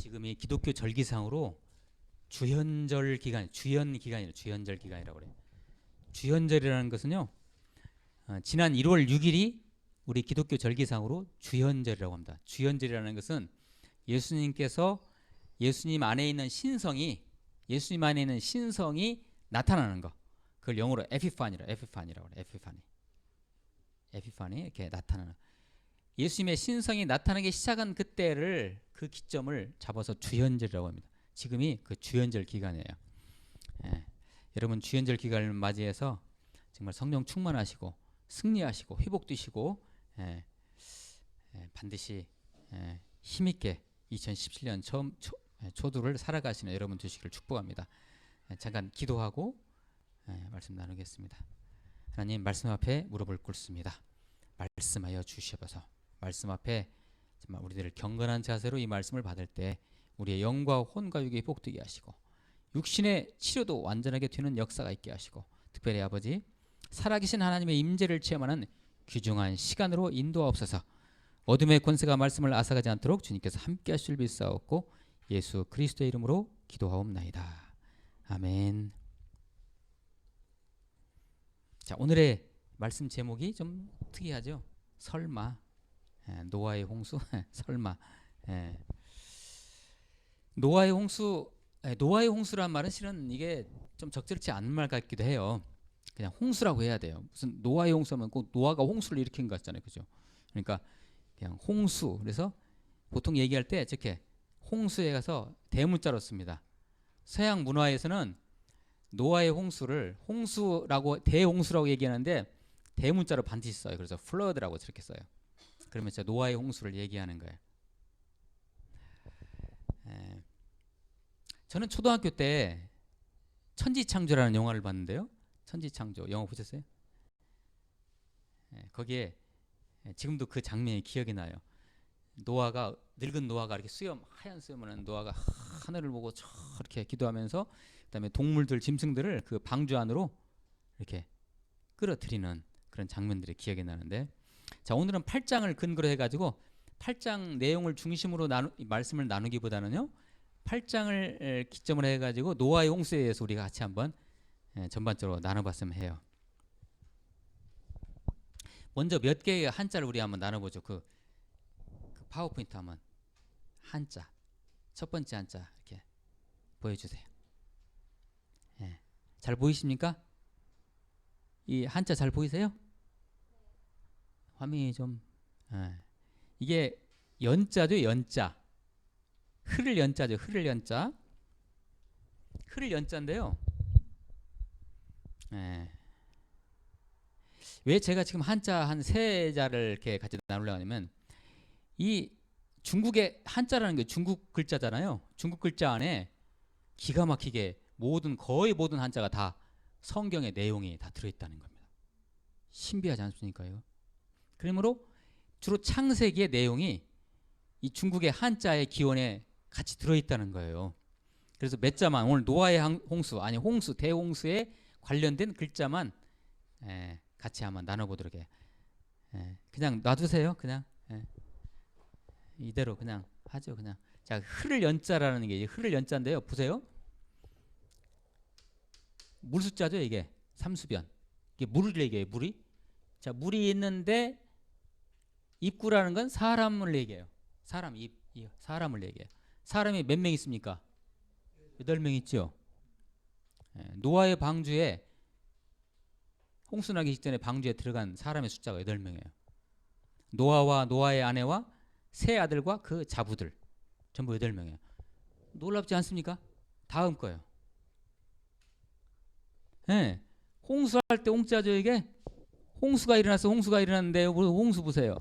지금이 기독교 절기상으로 주현절 기간, 주현절 기간이라고 그래요. 주현절이라는 것은요, 지난 1월 6일이 우리 기독교 절기상으로 주현절이라고 합니다. 주현절이라는 것은 예수님께서 예수님 안에 있는 신성이 나타나는 거. 그걸 영어로 에피파니라고 그래요. 에피파니 이렇게 나타나는. 예수님의 신성이 나타나기 시작한 그때를 그 기점을 잡아서 주현절이라고 합니다. 지금이 그 주현절 기간이에요. 예. 여러분 주현절 기간을 맞이해서 정말 성령 충만하시고 승리하시고 회복되시고 반드시 힘있게 2017년 초두를 살아가시는 여러분 되시기를 축복합니다. 잠깐 기도하고 말씀 나누겠습니다. 하나님, 말씀 앞에 무릎을 꿇습니다. 말씀하여 주시옵소서. 말씀 앞에 정말 우리들을 경건한 자세로 이 말씀을 받을 때 우리의 영과 혼과 육이 복되게 하시고 육신의 치료도 완전하게 되는 역사가 있게 하시고, 특별히 아버지 살아계신 하나님의 임재를 체험하는 귀중한 시간으로 인도하옵소서. 어둠의 권세가 말씀을 앗아가지 않도록 주님께서 함께 하실 줄 믿사옵고 예수 그리스도의 이름으로 기도하옵나이다. 아멘. 자, 오늘의 말씀 제목이 좀 특이하죠. 설마. 노아의 홍수. 설마. 노아의 홍수란 말은 실은 이게 좀 적절치 않은 말 같기도 해요. 그냥 홍수라고 해야 돼요. 무슨 노아의 홍수하면 꼭 노아가 홍수를 일으킨 것 같잖아요, 그죠? 그러니까 그냥 홍수. 그래서 보통 얘기할 때 이렇게 홍수에 가서 대문자로 씁니다. 서양 문화에서는 노아의 홍수를 대홍수라고 얘기하는데 대문자로 반드시 써요. 그래서 flood라고 저렇게 써요. 그러면 진짜 노아의 홍수를 얘기하는 거예요. 저는 초등학교 때 천지창조라는 영화를 봤는데요. 천지창조 영화 보셨어요? 거기에 지금도 그 장면이 기억이 나요. 늙은 노아가 이렇게 하얀 수염을 하는 노아가 하늘을 보고 저렇게 기도하면서 그다음에 동물들, 짐승들을 그 방주 안으로 이렇게 끌어들이는 그런 장면들이 기억이 나는데, 자, 오늘은 8장을 근거로 해가지고 8장 내용을 중심으로 말씀을 나누기보다는요, 8장을 기점으로 해가지고 노아의 홍수에 대해서 우리가 같이 한번 전반적으로 나눠봤으면 해요. 먼저 몇 개의 한자를 우리 한번 나눠보죠. 그 파워포인트 한번 한자, 첫 번째 한자 이렇게 보여주세요. 잘 보이십니까? 이 한자 잘 보이세요? 화면이 좀 이게 연자죠. 연자. 흐를 연자죠. 흐를 연자인데요. 왜 제가 지금 한자 한 세 자를 이렇게 같이 나누려고 하냐면, 이 중국의 한자라는 게 중국 글자잖아요. 중국 글자 안에 기가 막히게 거의 모든 한자가 다 성경의 내용이 다 들어있다는 겁니다. 신비하지 않습니까 이거? 그러므로 주로 창세기의 내용이 이 중국의 한자의 기원에 같이 들어있다는 거예요. 그래서 몇 자만 오늘 노아의 홍수, 대홍수에 관련된 글자만 같이 한번 나눠보도록 해요. 그냥 놔두세요. 그냥 이대로 그냥 하죠. 그냥. 자, 흐를 연자라는 게 흐를 연자인데요. 보세요. 물 숫자죠. 이게 삼수변. 이게 물을 얘기해요. 물이. 자, 물이 있는데 입구라는 건 사람을 얘기해요. 사람을 얘기해요. 사람이 몇 명 있습니까? 8명 있죠. 노아의 방주에 홍수 나기 직전에 방주에 들어간 사람의 숫자가 8명이에요. 노아와 노아의 아내와 세 아들과 그 자부들 전부 8명이에요. 놀랍지 않습니까? 다음 거예요. 홍수할 때 홍자죠. 이게 홍수가 일어났는데 홍수 보세요.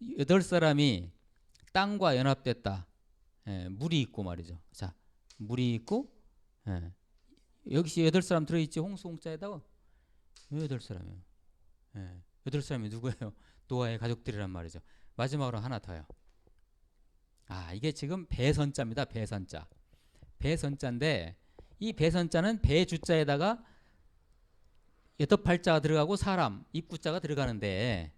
8사람이 땅과 연합됐다. 물이 있고 말이죠. 자, 물이 있고 여기 8사람 들어있지. 홍자에다가 8사람이에요. 8사람이 누구예요? 노아의 가족들이란 말이죠. 마지막으로 하나 더요. 이게 지금 배선자입니다. 배선자인데 이 배선자는 배주자에다가 8발자가 들어가고 사람, 입구자가 들어가는데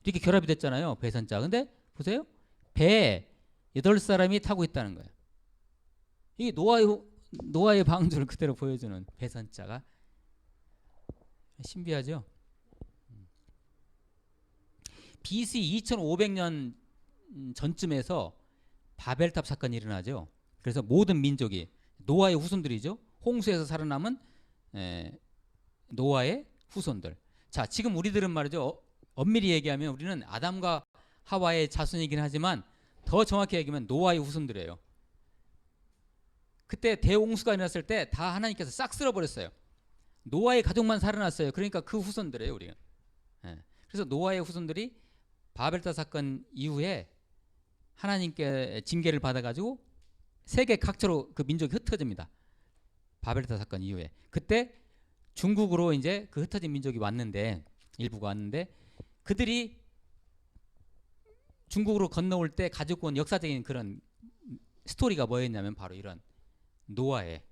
이렇게 결합이 됐잖아요. 배선자. 근데 보세요. 배, 8사람이 타고 있다는 거예요. 이게 노아의 방주를 그대로 보여주는 배선자가 신비하죠. BC 2500년 전쯤에서 바벨탑 사건이 일어나죠. 그래서 모든 민족이 노아의 후손들이죠. 홍수에서 살아남은 노아의 후손들. 자, 지금 우리들은 말이죠. 엄밀히 얘기하면 우리는 아담과 하와의 자손이긴 하지만 더 정확히 얘기하면 노아의 후손들이에요. 그때 대홍수가 일어났을 때 다 하나님께서 싹 쓸어버렸어요. 노아의 가족만 살아났어요. 그러니까 그 후손들이에요, 우리가. 그래서 노아의 후손들이 바벨탑 사건 이후에 하나님께 징계를 받아가지고 세계 각처로 그 민족이 흩어집니다. 바벨탑 사건 이후에. 그때 중국으로 이제 그 흩어진 민족이 왔는데, 일부가 왔는데, 그들이 중국으로 건너올 때 가지고 온 역사적인 그런 스토리가 뭐였냐면 바로 이런 노아의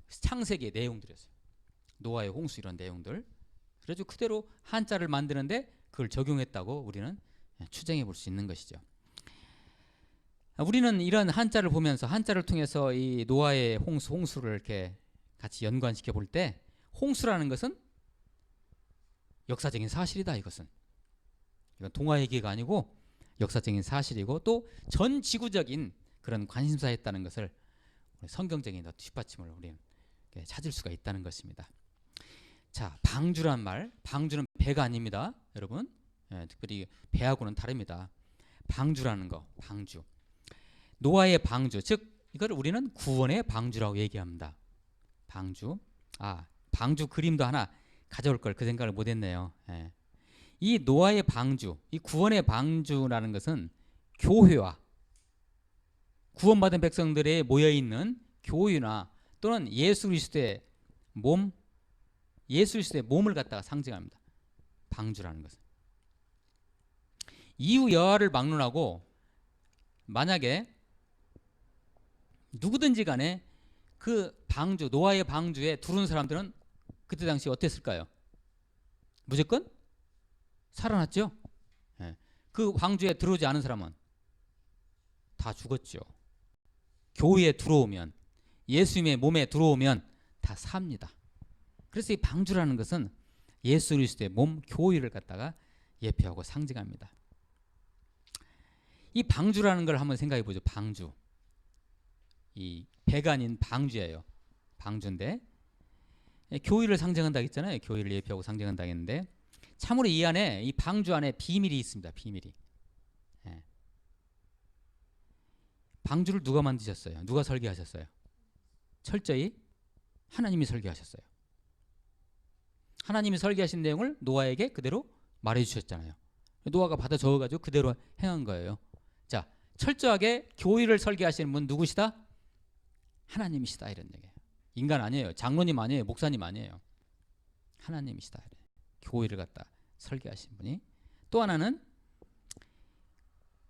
창세기의 내용들이었어요. 노아의 홍수 이런 내용들. 그래서 그대로 한자를 만드는데 그걸 적용했다고 우리는 추정해 볼 수 있는 것이죠. 우리는 이런 한자를 보면서 한자를 통해서 이 노아의 홍수를 이렇게 같이 연관시켜 볼 때 홍수라는 것은 역사적인 사실이다. 이건 동화 얘기가 아니고 역사적인 사실이고 또 전 지구적인 그런 관심사였다는 것을 성경적인 뒷받침을 우리는 찾을 수가 있다는 것입니다. 자, 방주란 말, 방주는 배가 아닙니다, 여러분. 특별히 배하고는 다릅니다. 방주라는 거, 방주. 노아의 방주, 즉 이걸 우리는 구원의 방주라고 얘기합니다. 방주. 방주 그림도 하나 가져올 걸 그 생각을 못했네요. 이 노아의 방주, 이 구원의 방주라는 것은 교회와 구원받은 백성들이 모여있는 교회나 또는 예수 그리스도의 몸, 예수 그리스도의 몸을 갖다가 상징합니다. 방주라는 것은. 이후 여하를 막론하고 만약에 누구든지 간에 그 방주, 노아의 방주에 들어온 사람들은 그때 당시 어땠을까요? 무조건 살아났죠. 그 방주에 들어오지 않은 사람은 다 죽었죠. 교회에 들어오면, 예수님의 몸에 들어오면 다 삽니다. 그래서 이 방주라는 것은 예수 그리스도의 몸, 교회를 갖다가 예표하고 상징합니다. 이 방주라는 걸 한번 생각해 보죠. 방주. 이 배가 아닌 방주예요. 방주인데 교회를 상징한다고 했잖아요. 교회를 예표하고 상징한다고 했는데 참으로 이 안에, 이 방주 안에 비밀이 있습니다. 비밀이. 방주를 누가 만드셨어요? 누가 설계하셨어요? 철저히 하나님이 설계하셨어요. 하나님이 설계하신 내용을 노아에게 그대로 말해주셨잖아요. 노아가 받아 적어가지고 그대로 행한 거예요. 자, 철저하게 교회를 설계하시는 분 누구시다? 하나님이시다, 이런 얘기예요. 인간 아니에요. 장로님 아니에요. 목사님 아니에요. 하나님이시다. 교회를 갖다 설계하신 분이. 또 하나는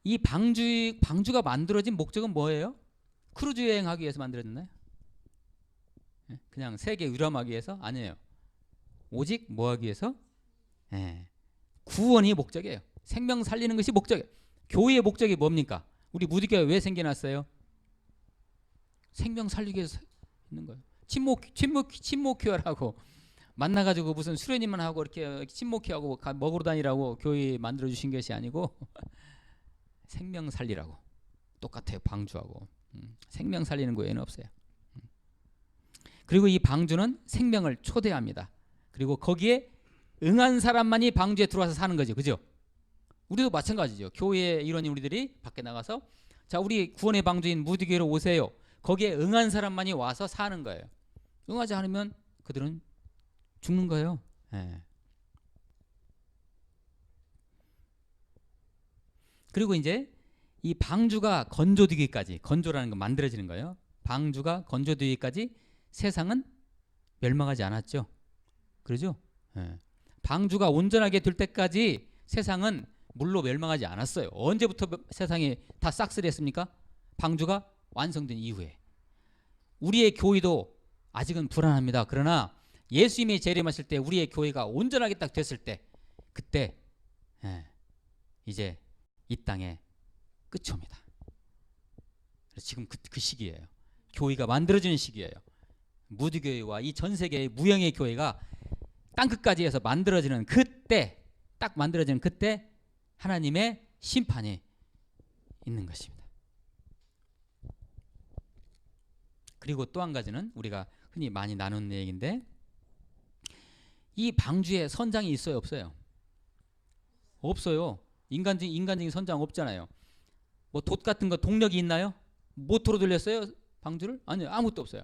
이 방주가 만들어진 목적은 뭐예요? 크루즈 여행하기 위해서 만들어졌나요? 그냥 세계 유람하기 위해서? 아니에요. 오직 뭐 하기 위해서? 구원이 목적이에요. 생명 살리는 것이 목적이에요. 교회의 목적이 뭡니까? 우리 무디교회 왜 생겨났어요? 생명 살리기 위해서 있는 거예요. 친목교회라고 만나가지고 무슨 수련님만 하고 이렇게 친목회하고 먹으러 다니라고 교회 만들어 주신 것이 아니고 생명 살리라고. 똑같아요. 방주하고. 생명 살리는 교회는 없어요. 그리고 이 방주는 생명을 초대합니다. 그리고 거기에 응한 사람만이 방주에 들어와서 사는 거죠. 그죠? 우리도 마찬가지죠. 교회 일원인 우리들이 밖에 나가서 자, 우리 구원의 방주인 무디교회로 오세요. 거기에 응한 사람만이 와서 사는 거예요. 응하지 않으면 그들은 죽는 거예요. 그리고 이제 이 방주가 건조되기까지, 건조라는 건 만들어지는 거예요. 방주가 건조되기까지 세상은 멸망하지 않았죠. 그러죠? 방주가 온전하게 될 때까지 세상은 물로 멸망하지 않았어요. 언제부터 세상이 다 싹쓸이했습니까? 방주가 완성된 이후에. 우리의 교회도 아직은 불안합니다. 그러나 예수님이 재림하실 때 우리의 교회가 온전하게 딱 됐을 때 그때 이제 이 땅의 끝이 옵니다. 지금 그 시기예요. 교회가 만들어지는 시기예요. 무드교회와 이 전 세계의 무형의 교회가 땅끝까지 해서 만들어지는 그때, 딱 만들어지는 그때 하나님의 심판이 있는 것입니다. 그리고 또 한 가지는 우리가 흔히 많이 나누는 얘기인데, 이 방주에 선장이 있어요, 없어요? 없어요. 인간적인 선장 없잖아요. 뭐 돛 같은 거 동력이 있나요? 모터로 돌렸어요? 방주를? 아니요, 아무것도 없어요.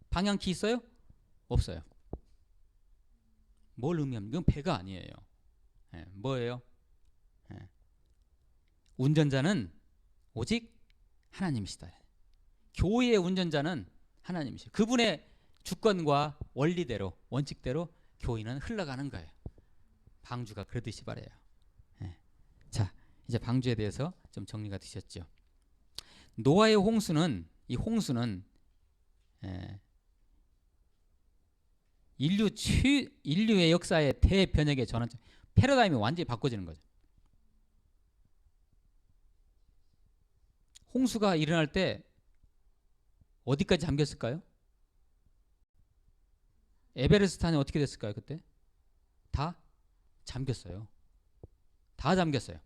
방향키 있어요? 없어요. 뭘 의미합니까? 이건 배가 아니에요. 뭐예요? 운전자는 오직 하나님이시다. 교회의 운전자는 하나님이시다. 그분의 주권과 원리대로, 원칙대로 교회는 흘러가는 거예요. 방주가 그러듯이 말이에요. 자, 이제 방주에 대해서 좀 정리가 되셨죠. 노아의 홍수는, 이 홍수는 인류의 역사의 대변혁의 전환, 패러다임이 완전히 바꿔지는 거죠. 홍수가 일어날 때 어디까지 잠겼을까요? 에베레스트산이 어떻게 됐을까요? 그때 다 잠겼어요. 다 잠겼어요.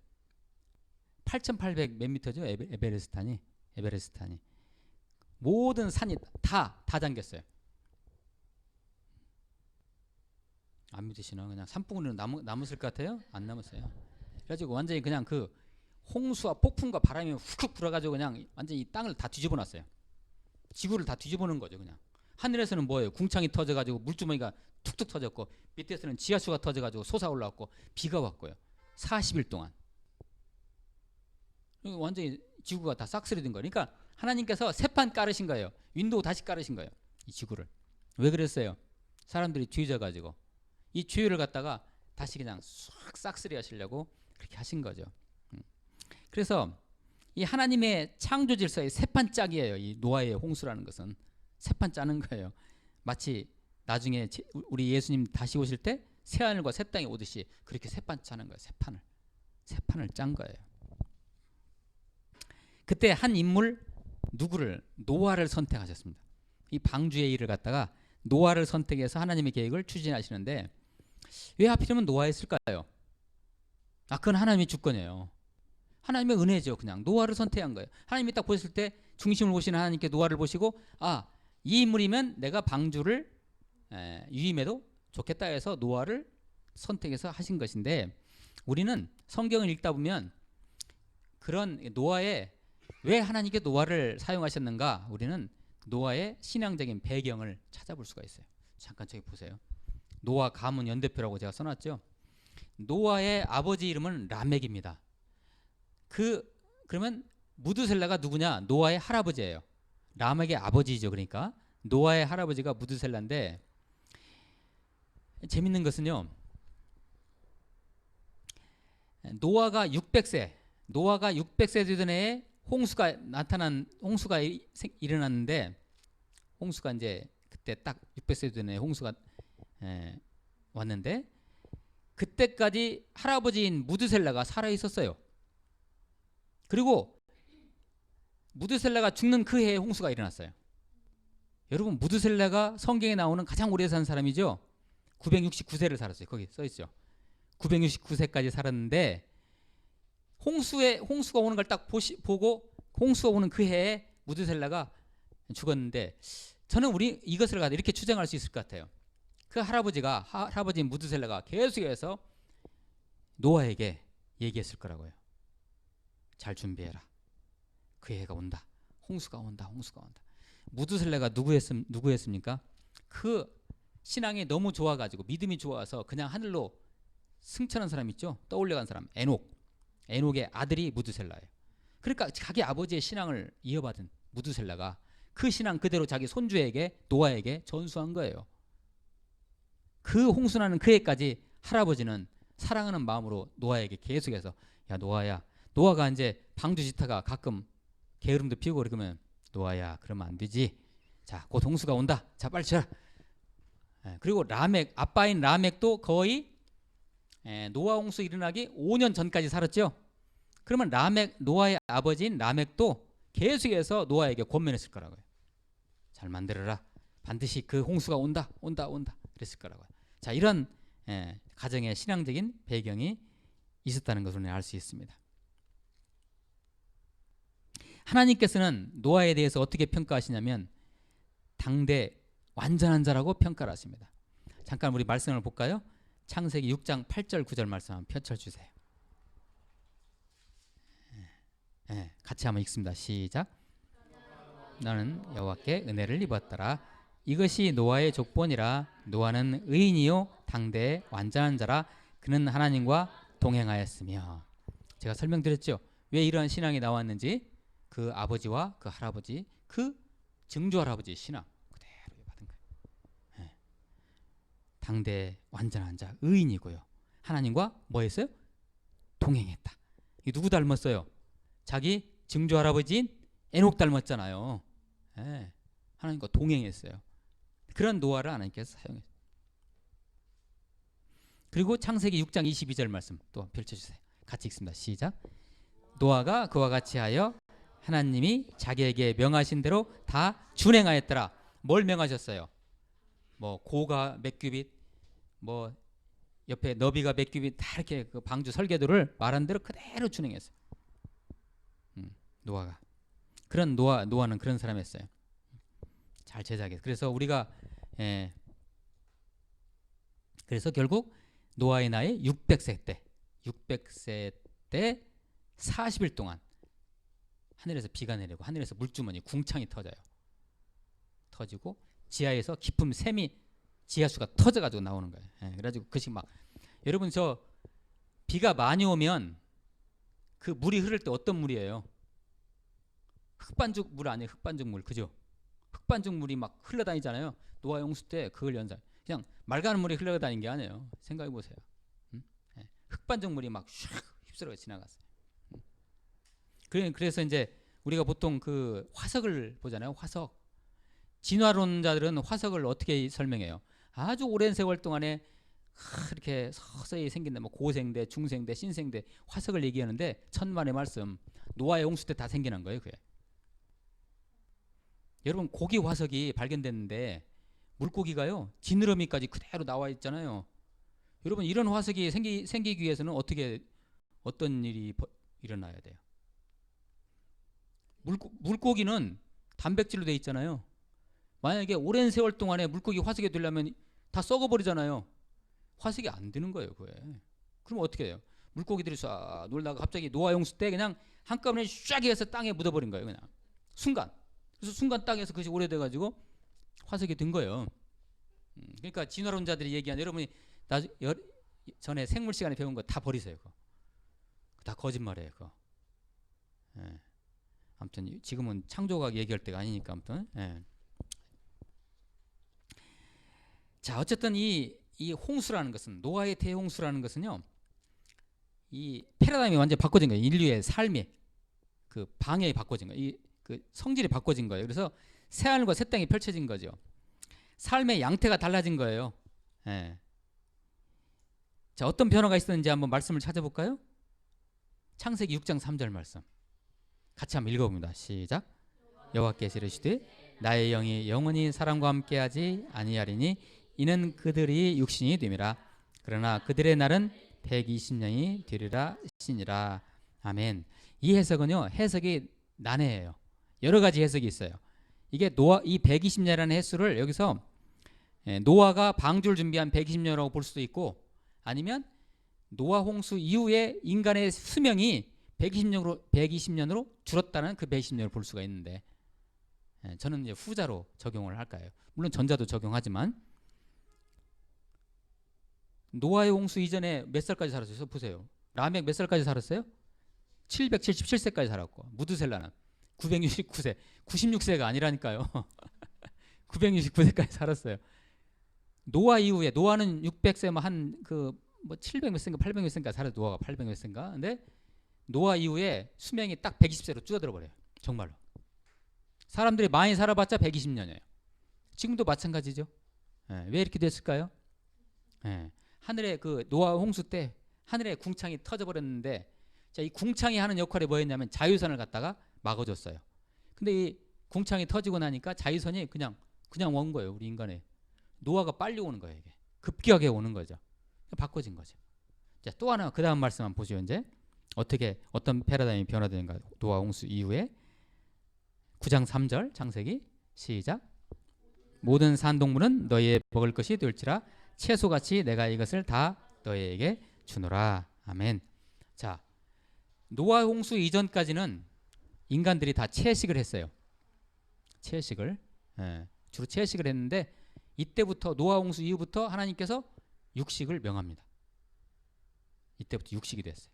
8,800 몇 미터죠? 에베레스트산이 모든 산이 다 잠겼어요. 안 믿으시나? 그냥 산봉우리는 남았을 것 같아요? 안 남았어요. 그래가지고 완전히 그냥 그 홍수와 폭풍과 바람이 훅훅 불어가지고 그냥 완전히 이 땅을 다 뒤집어 놨어요. 지구를 다 뒤집어 놓은 거죠. 그냥 하늘에서는 뭐예요? 궁창이 터져가지고 물주머니가 툭툭 터졌고, 밑에서는 지하수가 터져가지고 솟아 올라왔고, 비가 왔고요. 40일 동안 완전히 지구가 다 싹쓸이 된 거예요. 그러니까 하나님께서 새판 깔으신 거예요. 윈도우 다시 깔으신 거예요. 이 지구를. 왜 그랬어요? 사람들이 죄져가지고 이 죄를 갖다가 다시 그냥 싹 싹쓸이 하시려고 그렇게 하신 거죠. 그래서 이 하나님의 창조 질서의 새판 짝이에요. 이 노아의 홍수라는 것은 새판 짜는 거예요. 마치 나중에 우리 예수님 다시 오실 때 새하늘과 새 땅이 오듯이 그렇게 새판 짜는 거예요. 새판을 짠 거예요. 그때 한 인물, 누구를? 노아를 선택하셨습니다. 이 방주의 일을 갖다가 노아를 선택해서 하나님의 계획을 추진하시는데, 왜 하필이면 노아였을까요? 그건 하나님의 주권이에요. 하나님의 은혜죠. 그냥 노아를 선택한 거예요. 하나님이 딱 보셨을 때 중심을 보시는 하나님께 노아를 보시고, 이 인물이면 내가 방주를 유임해도 좋겠다 해서 노아를 선택해서 하신 것인데, 우리는 성경을 읽다 보면 그런 노아의, 왜 하나님께 노아를 사용하셨는가, 우리는 노아의 신앙적인 배경을 찾아볼 수가 있어요. 잠깐 저기 보세요. 노아 가문 연대표라고 제가 써놨죠. 노아의 아버지 이름은 라멕입니다. 그러면 무드셀라가 누구냐? 노아의 할아버지예요. 라멕의 아버지죠. 그러니까 노아의 할아버지가 무드셀라인데, 재밌는 것은요, 노아가 600세 되던 해에 홍수가 일어났는데, 홍수가 이제 그때 딱 600세 되던 해에 홍수가 왔는데, 그때까지 할아버지인 무드셀라가 살아 있었어요. 그리고 무드셀라가 죽는 그 해에 홍수가 일어났어요. 여러분, 무드셀라가 성경에 나오는 가장 오래 산 사람이죠. 969세를 살았어요. 거기 써 있죠. 969세까지 살았는데, 홍수가 오는 걸 딱 보고 홍수가 오는 그 해에 무드셀라가 죽었는데, 저는 이것을 가지고 이렇게 추정할 수 있을 것 같아요. 그 할아버지인 무드셀라가 계속해서 노아에게 얘기했을 거라고요. 잘 준비해라. 그 해가 온다. 홍수가 온다. 무드셀라가 누구였습니까? 그 신앙이 너무 좋아가지고, 믿음이 좋아서 그냥 하늘로 승천한 사람 있죠. 떠올려간 사람, 에녹의 아들이 무드셀라예요. 그러니까 자기 아버지의 신앙을 이어받은 무드셀라가 그 신앙 그대로 자기 손주에게, 노아에게 전수한 거예요. 그 홍수나는 그 해까지 할아버지는 사랑하는 마음으로 노아에게 계속해서, 야 노아야, 노아가 이제 방주 짓다가 가끔 게으름도 피우고 그러면, 노아야 그러면 안 되지. 자, 곧 홍수가 온다. 자, 빨리 쳐라. 그리고 아빠인 라멕도 거의 노아 홍수 일어나기 5년 전까지 살았죠. 그러면 노아의 아버지인 라멕도 계속해서 노아에게 권면했을 거라고요. 잘 만들어라. 반드시 그 홍수가 온다. 그랬을 거라고요. 자, 이런 가정의 신앙적인 배경이 있었다는 것을 알 수 있습니다. 하나님께서는 노아에 대해서 어떻게 평가하시냐면 당대 완전한 자라고 평가를 하십니다. 잠깐 우리 말씀을 볼까요? 창세기 6장 8절 9절 말씀 한번 펼쳐주세요. 같이 한번 읽습니다. 시작. 너는 여호와께 은혜를 입었더라. 이것이 노아의 족본이라. 노아는 의인이요 당대의 완전한 자라. 그는 하나님과 동행하였으며. 제가 설명드렸죠. 왜 이러한 신앙이 나왔는지. 그 아버지와 그 할아버지, 그 증조 할아버지 신앙 그대로 받은 거예요. 당대 완전한 자, 의인이고요. 하나님과 뭐 했어요? 동행했다. 이 누구 닮았어요? 자기 증조 할아버지인 에녹 닮았잖아요. 하나님과 동행했어요. 그런 노아를 하나님께서 사용했어요. 그리고 창세기 6장 22절 말씀 또 펼쳐주세요. 같이 읽습니다. 시작. 노아가 그와 같이 하여 하나님이 자기에게 명하신 대로 다 준행하였더라. 뭘 명하셨어요? 뭐 고가 몇 규빗, 뭐 옆에 너비가 몇 규빗, 다 이렇게 그 방주 설계도를 말한 대로 그대로 준행했어요. 노아가. 그런 노아는 그런 사람이었어요. 잘 제작했어요. 그래서 우리가 그래서 결국 노아의 나이 600세 때 40일 동안 하늘에서 비가 내리고 하늘에서 물주머니 궁창이 터지고 지하에서 깊은 샘이 지하수가 터져가지고 나오는 거예요. 그래가지고 그것이 막 여러분 저 비가 많이 오면 그 물이 흐를 때 어떤 물이에요? 흑반죽 물 아니에요? 흑반죽 물 그죠? 흑반죽 물이 막 흘러다니잖아요. 노아 홍수 때 그걸 연상 그냥 맑은 물이 흘러다니는 게 아니에요. 생각해 보세요. 흑반죽 물이 막 슉 휩쓸어 지나갔어요. 그래서 이제 우리가 보통 그 화석을 보잖아요. 화석. 진화론자들은 화석을 어떻게 설명해요? 아주 오랜 세월 동안에 이렇게 서서히 생긴다. 뭐 고생대, 중생대, 신생대 화석을 얘기하는데 천만의 말씀. 노아의 홍수 때 다 생겨난 거예요. 그게. 여러분 고기 화석이 발견됐는데 물고기가요. 지느러미까지 그대로 나와 있잖아요. 여러분 이런 화석이 생기기 위해서는 어떤 일이 일어나야 돼요? 물고기는 단백질로 돼 있잖아요. 만약에 오랜 세월 동안에 물고기 화석이 되려면 다 썩어버리잖아요. 화석이 안 되는 거예요. 그게. 그럼 어떻게 해요? 물고기들이 싹 놀다가 갑자기 노아 홍수 때 그냥 한꺼번에 쫙 해서 땅에 묻어버린 거예요. 그냥 순간. 그래서 순간 땅에서 그것이 오래돼가지고 화석이 된 거예요. 그러니까 진화론자들이 얘기한 여러분이 전에 생물 시간에 배운 거 다 버리세요. 그거. 다 거짓말이에요. 그거. 아무튼 지금은 창조학 얘기할 때가 아니니까 아무튼. 자 어쨌든 이 홍수라는 것은 노아의 대홍수라는 것은요. 이 패러다임이 완전히 바꿔진 거예요. 인류의 삶이 그 방향이 바꿔진 거예요. 그 성질이 바꿔진 거예요. 그래서 새 하늘과 새 땅이 펼쳐진 거죠. 삶의 양태가 달라진 거예요. 자 어떤 변화가 있었는지 한번 말씀을 찾아볼까요? 창세기 6장 3절 말씀 같이 한번 읽어봅니다. 시작. 여호와께서 이르시되 나의 영이 영원히 사람과 함께하지 아니하리니 이는 그들이 육신이 됨이라. 그러나 그들의 날은 120년이 되리라 하시니라. 아멘. 이 해석은요. 해석이 난해해요. 여러 가지 해석이 있어요. 이게 이 120년이라는 횟수를 여기서 노아가 방주를 준비한 120년이라고 볼 수도 있고 아니면 노아 홍수 이후에 인간의 수명이 120년으로 줄었다는 그 120년을 볼 수가 있는데 저는 이제 후자로 적용을 할까요? 물론 전자도 적용하지만 노아의 홍수 이전에 몇 살까지 살았어요? 보세요. 라멕 몇 살까지 살았어요? 777세까지 살았고 무드셀라는 969세 96세가 아니라니까요. 969세까지 살았어요. 노아 이후에 노아는 600세 뭐 700 몇 세인가 800 몇 세인가 살았어요. 노아가 800 몇 세인가. 근데 노아 이후에 수명이 딱 120세로 줄어들어 버려요. 정말로. 사람들이 많이 살아봤자 120년이에요. 지금도 마찬가지죠. 왜 이렇게 됐을까요? 하늘에 그 노아 홍수 때 하늘에 궁창이 터져 버렸는데 자, 이 궁창이 하는 역할이 뭐였냐면 자유선을 갖다가 막아줬어요. 근데 이 궁창이 터지고 나니까 자외선이 그냥 온 거예요. 우리 인간에. 노화가 빨리 오는 거예요. 이게 급격하게 오는 거죠. 바꿔진 거죠. 자, 또 하나 그 다음 말씀 한번 보죠. 이제 어떻게 어떤 패러다임이 변화되는가. 노화 홍수 이후에 9장 3절 창세기 시작. 모든 산동물은 너희의 먹을 것이 될지라 채소같이 내가 이것을 다 너희에게 주노라. 아멘. 자, 노아 홍수 이전까지는 인간들이 다 채식을 했어요. 채식을. 주로 채식을 했는데 이때부터 노아 홍수 이후부터 하나님께서 육식을 명합니다. 이때부터 육식이 됐어요.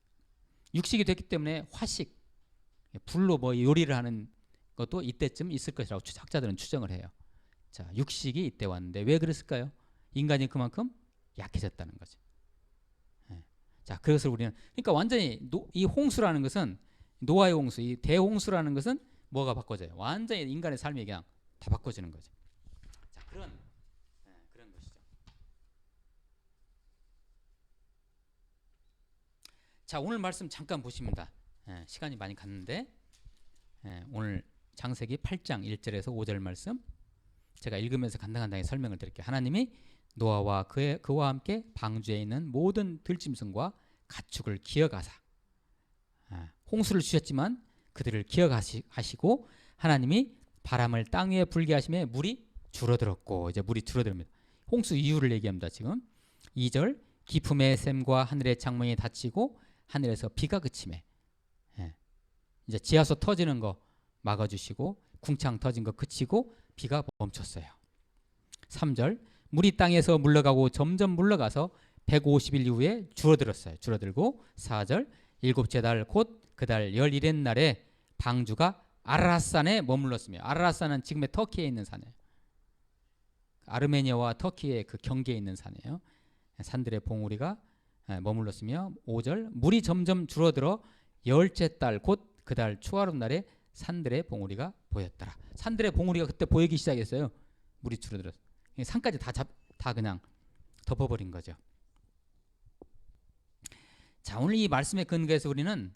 육식이 됐기 때문에 화식, 불로 뭐 요리를 하는 것도 이때쯤 있을 것이라고 학자들은 추정을 해요. 자, 육식이 이때 왔는데 왜 그랬을까요? 인간이 그만큼 약해졌다는 거죠. 자, 그것을 우리는 그러니까 완전히 이 홍수라는 것은 노아의 홍수, 이 대홍수라는 것은 뭐가 바꿔져요? 완전히 인간의 삶이 그냥 다 바꿔지는 거죠. 자, 그런 것이죠. 자, 오늘 말씀 잠깐 보십니다. 시간이 많이 갔는데 오늘 창세기 8장 1절에서 5절 말씀 제가 읽으면서 간단하게 설명을 드릴게요. 하나님이 노아와 그와 함께 방주에 있는 모든 들짐승과 가축을 기억하사 홍수를 주셨지만 그들을 기억하시고 하나님이 바람을 땅 위에 불게 하심에 물이 줄어들었고 이제 물이 줄어듭니다. 홍수 이유를 얘기합니다. 지금 2절 깊음의 샘과 하늘의 창문이 닫히고 하늘에서 비가 그치매 이제 지하수 터지는 거 막아주시고 궁창 터진 거 그치고 비가 멈췄어요. 3절 물이 땅에서 물러가고 점점 물러가서 150일 이후에 줄어들었어요. 줄어들고 4절 일곱째 달 곧 그 달 11일 날에 방주가 아라랏산에 머물렀으며 아라랏산은 지금의 터키에 있는 산이에요. 아르메니아와 터키의 그 경계에 있는 산이에요. 산들의 봉우리가 머물렀으며 5절 물이 점점 줄어들어 열째 달 곧 그 달 초하룻 날에 산들의 봉우리가 보였더라. 산들의 봉우리가 그때 보이기 시작했어요. 물이 줄어들어서 산까지 다 그냥 덮어버린 거죠. 자, 오늘 이 말씀의 근거에서 우리는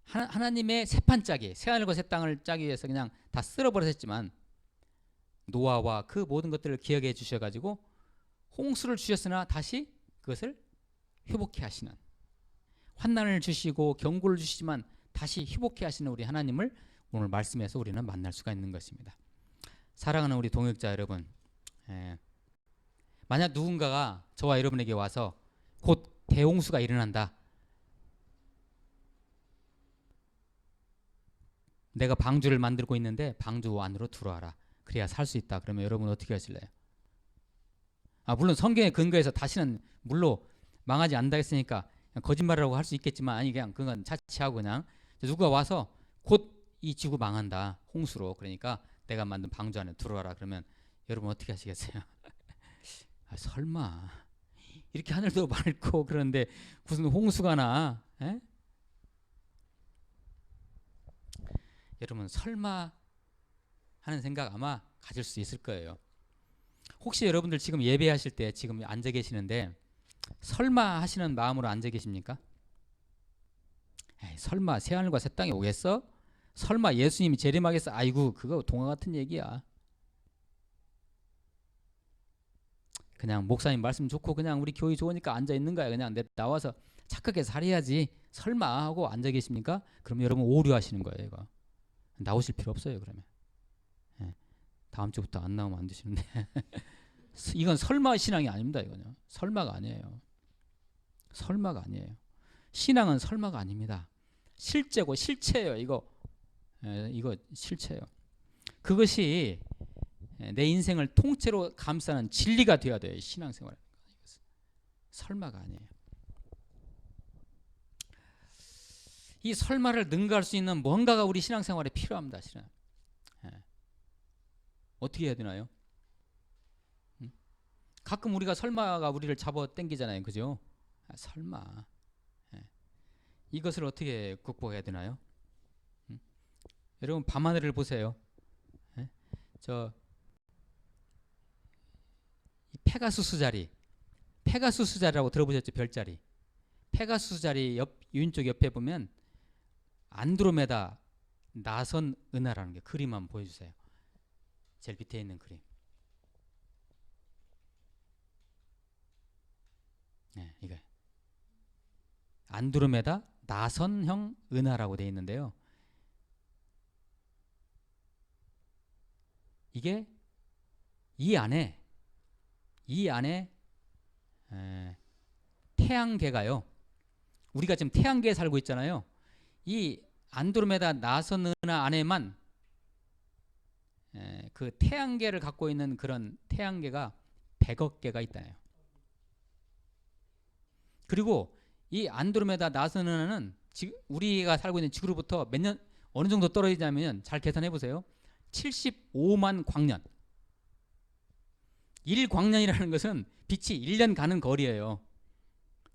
하나님의 새판 짜기, 새하늘과 새 땅을 짜기 위해서 그냥 다 쓸어버렸지만 노아와 그 모든 것들을 기억해 주셔가지고 홍수를 주셨으나 다시 그것을 회복해 하시는, 환난을 주시고 경고를 주시지만 다시 회복해 하시는 우리 하나님을 오늘 말씀에서 우리는 만날 수가 있는 것입니다. 사랑하는 우리 동역자 여러분, 만약 누군가가 저와 여러분에게 와서 곧 대홍수가 일어난다, 내가 방주를 만들고 있는데 방주 안으로 들어와라, 그래야 살 수 있다, 그러면 여러분 어떻게 하실래요? 물론 성경의 근거에서 다시는 물로 망하지 않는다 했으니까 거짓말이라고 할 수 있겠지만, 아니 그냥 그건 자취하고 그냥 누가 와서 곧 이 지구 망한다 홍수로, 그러니까 내가 만든 방주 안에 들어와라, 그러면 여러분 어떻게 하시겠어요? 설마 이렇게 하늘도 맑고 그런데 무슨 홍수가 나? 여러분 설마 하는 생각 아마 가질 수 있을 거예요. 혹시 여러분들 지금 예배하실 때 지금 앉아 계시는데 설마 하시는 마음으로 앉아 계십니까? 설마 새하늘과 새 땅이 오겠어? 설마 예수님이 재림하겠어? 아이고 그거 동화 같은 얘기야. 그냥 목사님 말씀 좋고 그냥 우리 교회 좋으니까 앉아 있는 거야. 그냥 나와서 착하게 살아야지 설마 하고 앉아 계십니까? 그럼 여러분 오류하시는 거예요. 이거 나오실 필요 없어요. 그러면 다음 주부터 안 나오면 안 되시는데 이건 설마 신앙이 아닙니다. 이거는 설마가 아니에요. 설마가 아니에요. 신앙은 설마가 아닙니다. 실제고 실체예요. 이거 실체예요. 그것이 내 인생을 통째로 감싸는 진리가 되어야 돼요. 신앙생활. 설마가 아니에요. 이 설마를 능가할 수 있는 뭔가가 우리 신앙생활에 필요합니다. 실은. 어떻게 해야 되나요? 가끔 우리가 설마가 우리를 잡아 당기잖아요. 그죠? 설마. 이것을 어떻게 극복해야 되나요? 여러분 밤하늘을 보세요. 저 페가수스 자리, 페가수스 자리라고 들어보셨죠? 별자리. 페가수스 자리 왼쪽 옆에 보면 안드로메다 나선 은하라는 게 그림 한번 보여주세요. 제일 밑에 있는 그림. 네, 이거 안드로메다 나선형 은하라고 되어 있는데요. 이게 이 안에 태양계가요. 우리가 지금 태양계에 살고 있잖아요. 이 안드로메다 나선 은하 안에만 그 태양계를 갖고 있는 그런 태양계가 100억 개가 있다요. 그리고 이 안드로메다 나선 은하는 우리가 살고 있는 지구로부터 몇 년 어느 정도 떨어지냐면 잘 계산해 보세요. 75만 광년. 1광년이라는 것은 빛이 1년 가는 거리예요.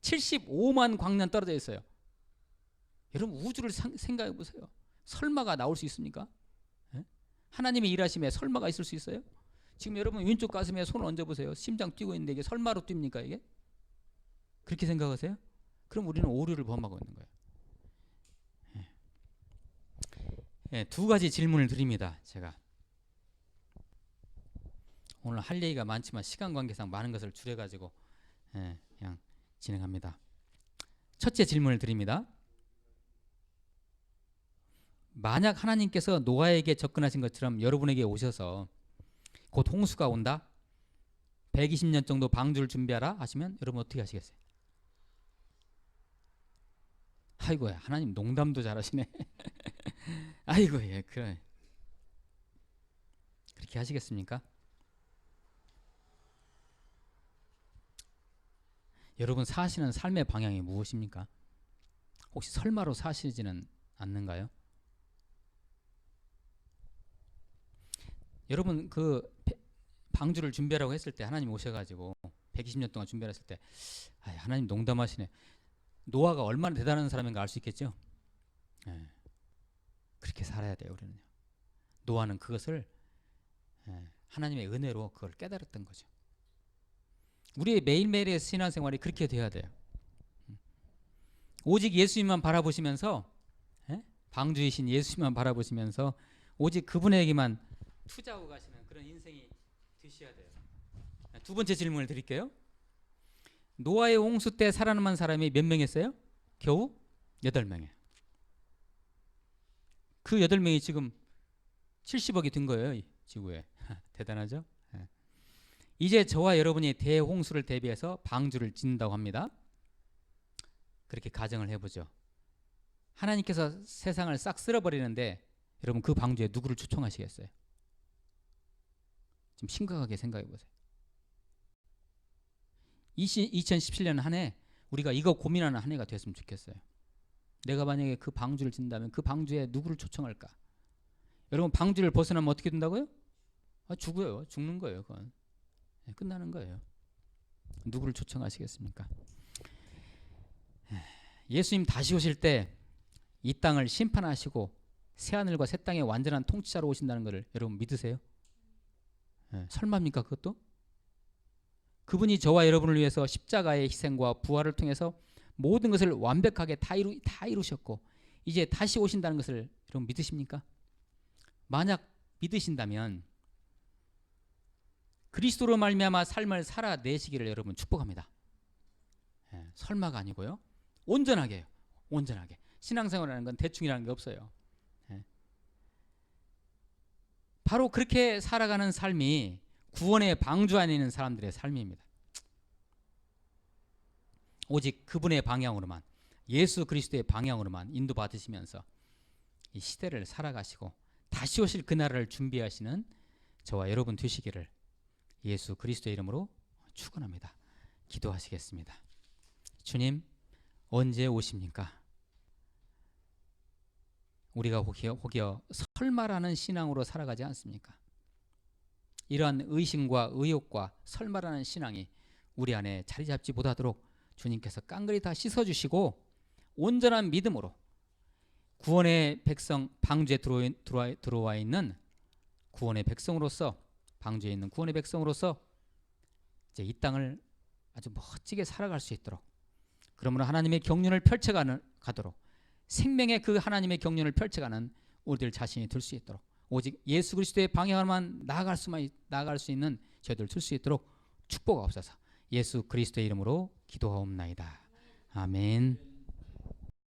75만 광년 떨어져 있어요. 여러분 우주를 생각해 보세요. 설마가 나올 수 있습니까? 예? 하나님의 일하심에 설마가 있을 수 있어요? 지금 여러분 왼쪽 가슴에 손을 얹어 보세요. 심장 뛰고 있는데 이게 설마로 뜁니까 이게? 그렇게 생각하세요? 그럼 우리는 오류를 범하고 있는 거예요. 예, 두 가지 질문을 드립니다. 제가 오늘 할 얘기가 많지만 시간 관계상 많은 것을 줄여가지고 그냥 진행합니다. 첫째 질문을 드립니다. 만약 하나님께서 노아에게 접근하신 것처럼 여러분에게 오셔서 곧 홍수가 온다, 120년 정도 방주를 준비하라 하시면 여러분 어떻게 하시겠어요? 아이고야, 하나님 농담도 잘하시네. 아이고, 예, 그래. 그렇게 하시겠습니까? 여러분 사시는 삶의 방향이 무엇입니까? 혹시 설마로 사시지는 않는가요? 여러분 그 방주를 준비하라고 했을 때 하나님 오셔가지고 120년 동안 준비했을 때 하나님 농담하시네. 노아가 얼마나 대단한 사람인가 알 수 있겠죠? 예. 그렇게 살아야 돼요. 우리는요. 노아는 그것을 하나님의 은혜로 그걸 깨달았던 거죠. 우리의 매일매일의 신앙생활이 그렇게 돼야 돼요. 오직 예수님만 바라보시면서 방주이신 예수님만 바라보시면서 오직 그분에게만 투자하고 가시는 그런 인생이 되셔야 돼요. 두 번째 질문을 드릴게요. 노아의 홍수 때 살아남은 사람이 몇 명이었어요? 겨우 8명이에요. 그 8명이 지금 70억이 된 거예요. 이 지구에. 대단하죠? 이제 저와 여러분이 대홍수를 대비해서 방주를 짓는다고 합니다. 그렇게 가정을 해보죠. 하나님께서 세상을 싹 쓸어버리는데 여러분 그 방주에 누구를 초청하시겠어요? 좀 심각하게 생각해 보세요. 2017년 한 해 우리가 이거 고민하는 한 해가 됐으면 좋겠어요. 내가 만약에 그 방주를 짓는다면 그 방주에 누구를 초청할까? 여러분 방주를 벗어나면 어떻게 된다고요? 죽어요. 죽는 거예요. 그건 끝나는 거예요. 누구를 초청하시겠습니까? 예수님 다시 오실 때 이 땅을 심판하시고 새하늘과 새 땅의 완전한 통치자로 오신다는 것을 여러분 믿으세요? 설마입니까 그것도? 그분이 저와 여러분을 위해서 십자가의 희생과 부활을 통해서 모든 것을 완벽하게 다 이루셨고 이제 다시 오신다는 것을 여러분 믿으십니까? 만약 믿으신다면 그리스도로 말미암아 삶을 살아내시기를 여러분 축복합니다. 설마가 아니고요. 온전하게요. 온전하게. 신앙생활이라는 건 대충이라는 게 없어요. 바로 그렇게 살아가는 삶이 구원의 방주 안에 있는 사람들의 삶입니다. 오직 그분의 방향으로만, 예수 그리스도의 방향으로만 인도받으시면서 이 시대를 살아가시고 다시 오실 그날을 준비하시는 저와 여러분 되시기를 예수 그리스도의 이름으로 축원합니다. 기도하시겠습니다. 주님, 언제 오십니까? 우리가 혹여 설마라는 신앙으로 살아가지 않습니까? 이러한 의심과 의욕과 설마라는 신앙이 우리 안에 자리 잡지 못하도록 주님께서 깡그리 다 씻어주시고 온전한 믿음으로 구원의 백성 방주에 들어와 있는 구원의 백성으로서 방주에 있는 구원의 백성으로서 이제 이 땅을 아주 멋지게 살아갈 수 있도록 그러므로 하나님의 경륜을 펼쳐가도록 생명의 그 하나님의 경륜을 펼쳐가는 우리들 자신이 될 수 있도록, 오직 예수 그리스도의 방향으로만 나아갈 수 있는 저희들 될 수 있도록 축복하옵소서. 예수 그리스도의 이름으로 기도하옵나이다. 아멘.